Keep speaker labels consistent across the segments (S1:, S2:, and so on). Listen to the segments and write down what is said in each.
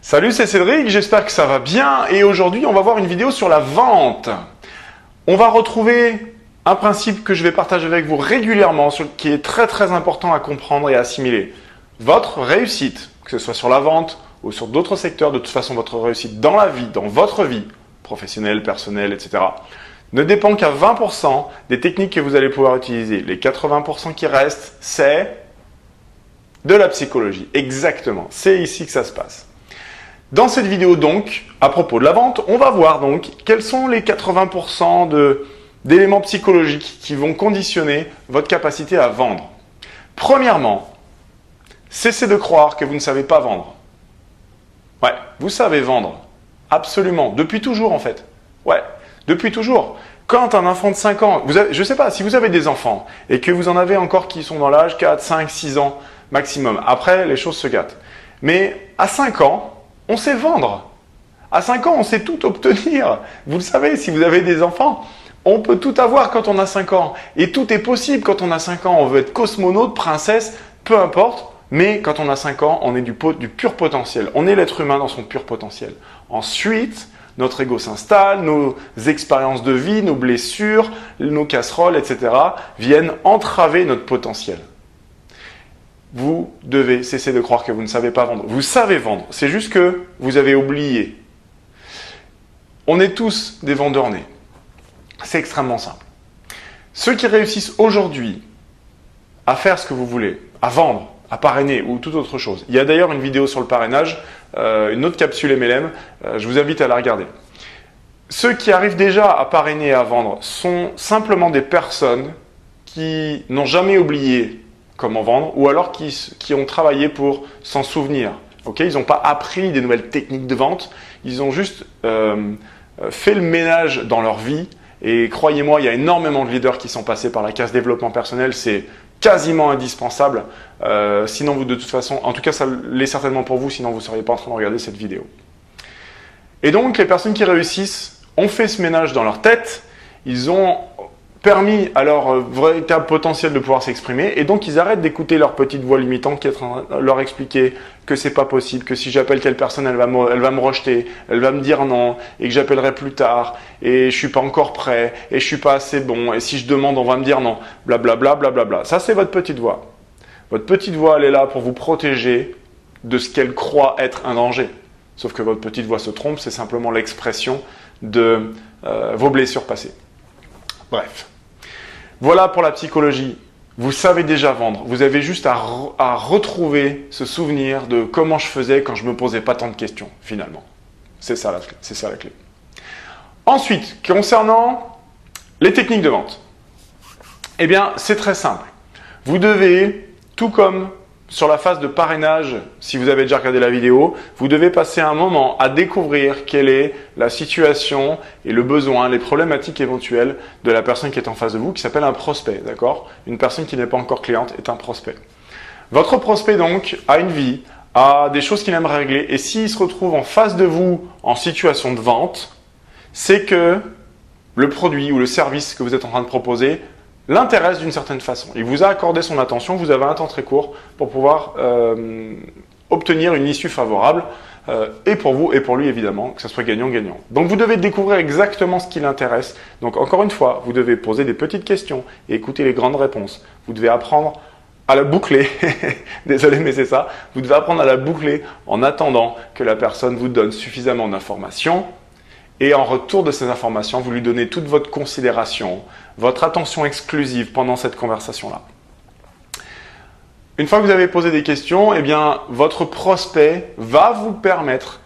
S1: Salut, c'est Cédric, j'espère que ça va bien et aujourd'hui on va voir une vidéo sur la vente. On va retrouver un principe que je vais partager avec vous régulièrement, qui est très important à comprendre et à assimiler. Votre réussite, que ce soit sur la vente ou sur d'autres secteurs, de toute façon votre réussite dans la vie, dans votre vie, professionnelle, personnelle, etc., ne dépend qu'à 20% des techniques que vous allez pouvoir utiliser. Les 80% qui restent, c'est de la psychologie. Exactement, c'est ici que ça se passe. Dans cette vidéo donc, à propos de la vente, on va voir donc quels sont les 80% d'éléments psychologiques qui vont conditionner votre capacité à vendre. Premièrement, cessez de croire que vous ne savez pas vendre. Ouais, vous savez vendre. Absolument. Depuis toujours en fait. Ouais, depuis toujours. Quand un enfant de 5 ans, je ne sais pas, si vous avez des enfants et que vous en avez encore qui sont dans l'âge 4, 5, 6 ans maximum, après les choses se gâtent. Mais à 5 ans, on sait vendre. À 5 ans, on sait tout obtenir. Vous le savez, si vous avez des enfants, on peut tout avoir quand on a 5 ans. Et tout est possible quand on a 5 ans. On veut être cosmonaute, princesse, peu importe. Mais quand on a 5 ans, on est du pur potentiel. On est l'être humain dans son pur potentiel. Ensuite, notre ego s'installe, nos expériences de vie, nos blessures, nos casseroles, etc. viennent entraver notre potentiel. Vous devez cesser de croire que vous ne savez pas vendre. Vous savez vendre, c'est juste que vous avez oublié. On est tous des vendeurs nés. C'est extrêmement simple. Ceux qui réussissent aujourd'hui à faire ce que vous voulez, à vendre, à parrainer ou toute autre chose. Il y a d'ailleurs une vidéo sur le parrainage, une autre capsule MLM, je vous invite à la regarder. Ceux qui arrivent déjà à parrainer et à vendre sont simplement des personnes qui n'ont jamais oublié comment vendre, ou alors qui ont travaillé pour s'en souvenir. Okay, ils n'ont pas appris des nouvelles techniques de vente, ils ont juste fait le ménage dans leur vie. Et croyez-moi, il y a énormément de leaders qui sont passés par la case développement personnel, c'est quasiment indispensable. Sinon, vous de toute façon, en tout cas, ça l'est certainement pour vous, sinon vous ne seriez pas en train de regarder cette vidéo. Et donc, les personnes qui réussissent ont fait ce ménage dans leur tête, ils ont permis à leur véritable potentiel de pouvoir s'exprimer et donc ils arrêtent d'écouter leur petite voix limitante qui est en train de leur expliquer que c'est pas possible, que si j'appelle quelle personne elle va me rejeter, elle va me dire non et que j'appellerai plus tard et je suis pas encore prêt et je suis pas assez bon et si je demande on va me dire non, blablabla, blablabla. Ça c'est votre petite voix. Votre petite voix elle est là pour vous protéger de ce qu'elle croit être un danger. Sauf que votre petite voix se trompe, c'est simplement l'expression de vos blessures passées. Bref. Voilà pour la psychologie. Vous savez déjà vendre. Vous avez juste à retrouver ce souvenir de comment je faisais quand je ne me posais pas tant de questions, finalement. C'est ça la clé. Ensuite, concernant les techniques de vente, eh bien, c'est très simple. Vous devez, tout comme sur la phase de parrainage, si vous avez déjà regardé la vidéo, vous devez passer un moment à découvrir quelle est la situation et le besoin, les problématiques éventuelles de la personne qui est en face de vous, qui s'appelle un prospect, d'accord? Une personne qui n'est pas encore cliente est un prospect. Votre prospect donc a une vie, a des choses qu'il aimerait régler et s'il se retrouve en face de vous en situation de vente, c'est que le produit ou le service que vous êtes en train de proposer l'intéresse d'une certaine façon. Il vous a accordé son attention, vous avez un temps très court pour pouvoir obtenir une issue favorable, et pour vous et pour lui évidemment, que ce soit gagnant-gagnant. Donc vous devez découvrir exactement ce qui l'intéresse. Donc encore une fois, vous devez poser des petites questions et écouter les grandes réponses. Vous devez apprendre à la boucler, désolé mais c'est ça, vous devez apprendre à la boucler en attendant que la personne vous donne suffisamment d'informations. Et en retour de ces informations, vous lui donnez toute votre considération, votre attention exclusive pendant cette conversation-là. Une fois que vous avez posé des questions, eh bien, votre prospect va vous permettre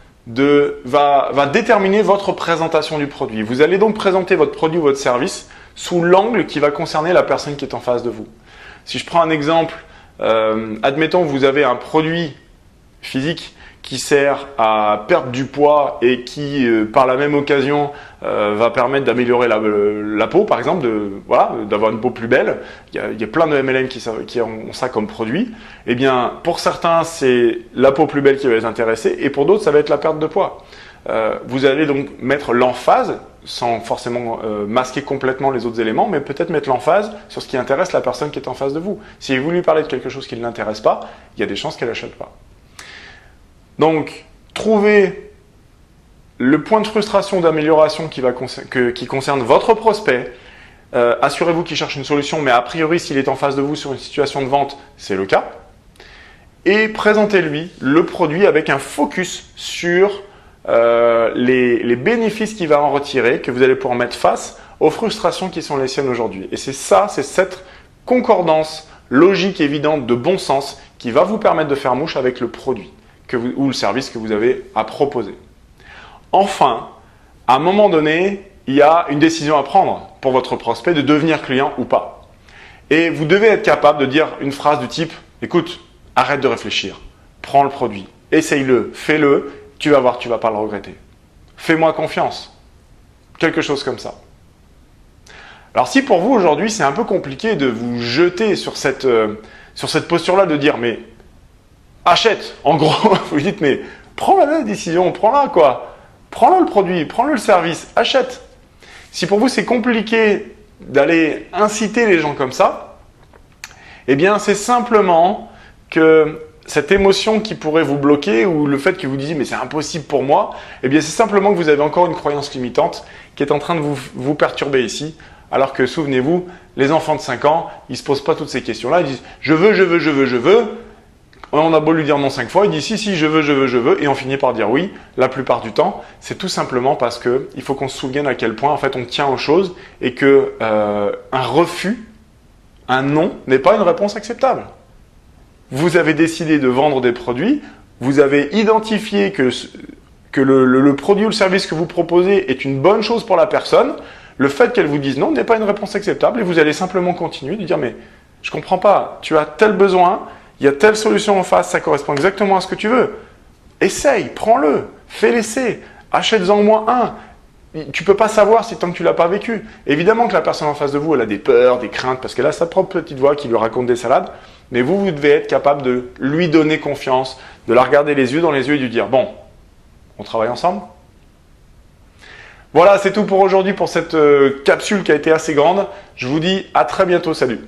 S1: va déterminer votre présentation du produit. Vous allez donc présenter votre produit ou votre service sous l'angle qui va concerner la personne qui est en face de vous. Si je prends un exemple, admettons que vous avez un produit physique qui sert à perdre du poids et qui, par la même occasion, va permettre d'améliorer la peau, par exemple, d'avoir une peau plus belle. Il y a plein de MLM qui ont ça comme produit. Eh bien, pour certains, c'est la peau plus belle qui va les intéresser et pour d'autres, ça va être la perte de poids. Vous allez donc mettre l'emphase, sans forcément masquer complètement les autres éléments, mais peut-être mettre l'emphase sur ce qui intéresse la personne qui est en face de vous. Si vous lui parlez de quelque chose qui ne l'intéresse pas, il y a des chances qu'elle n'achète pas. Donc, trouvez le point de frustration, d'amélioration qui concerne votre prospect. Assurez-vous qu'il cherche une solution, mais a priori, s'il est en face de vous sur une situation de vente, c'est le cas. Et présentez-lui le produit avec un focus sur les bénéfices qu'il va en retirer, que vous allez pouvoir mettre face aux frustrations qui sont les siennes aujourd'hui. Et c'est cette concordance logique, évidente, de bon sens qui va vous permettre de faire mouche avec le produit ou le service que vous avez à proposer. Enfin, à un moment donné, il y a une décision à prendre pour votre prospect de devenir client ou pas. Et vous devez être capable de dire une phrase du type « Écoute, arrête de réfléchir, prends le produit, essaye-le, fais-le, tu vas voir, tu ne vas pas le regretter. Fais-moi confiance. » Quelque chose comme ça. Alors si pour vous aujourd'hui c'est un peu compliqué de vous jeter sur cette posture-là de dire « Mais achète !» En gros, vous lui dites « Mais prends la décision, prends-la quoi. Prends-le le produit, prends-le le service, achète !» Si pour vous c'est compliqué d'aller inciter les gens comme ça, eh bien c'est simplement que cette émotion qui pourrait vous bloquer ou le fait que vous disiez « mais c'est impossible pour moi », eh bien c'est simplement que vous avez encore une croyance limitante qui est en train de vous perturber ici. Alors que souvenez-vous, les enfants de 5 ans, ils ne se posent pas toutes ces questions-là, ils disent « je veux, je veux, je veux, je veux ». On a beau lui dire non 5 fois, il dit si, je veux, je veux, je veux, et on finit par dire oui. La plupart du temps, c'est tout simplement parce qu'il faut qu'on se souvienne à quel point en fait on tient aux choses et que un refus, un non, n'est pas une réponse acceptable. Vous avez décidé de vendre des produits, vous avez identifié que le produit ou le service que vous proposez est une bonne chose pour la personne. Le fait qu'elle vous dise non n'est pas une réponse acceptable et vous allez simplement continuer de dire mais je comprends pas, tu as tel besoin. Il y a telle solution en face, ça correspond exactement à ce que tu veux. Essaye, prends-le, fais l'essai, achète-en au moins un. Tu ne peux pas savoir si tant que tu ne l'as pas vécu. Évidemment que la personne en face de vous, elle a des peurs, des craintes, parce qu'elle a sa propre petite voix qui lui raconte des salades. Mais vous devez être capable de lui donner confiance, de la regarder les yeux dans les yeux et de lui dire « Bon, on travaille ensemble ?» Voilà, c'est tout pour aujourd'hui, pour cette capsule qui a été assez grande. Je vous dis à très bientôt, salut.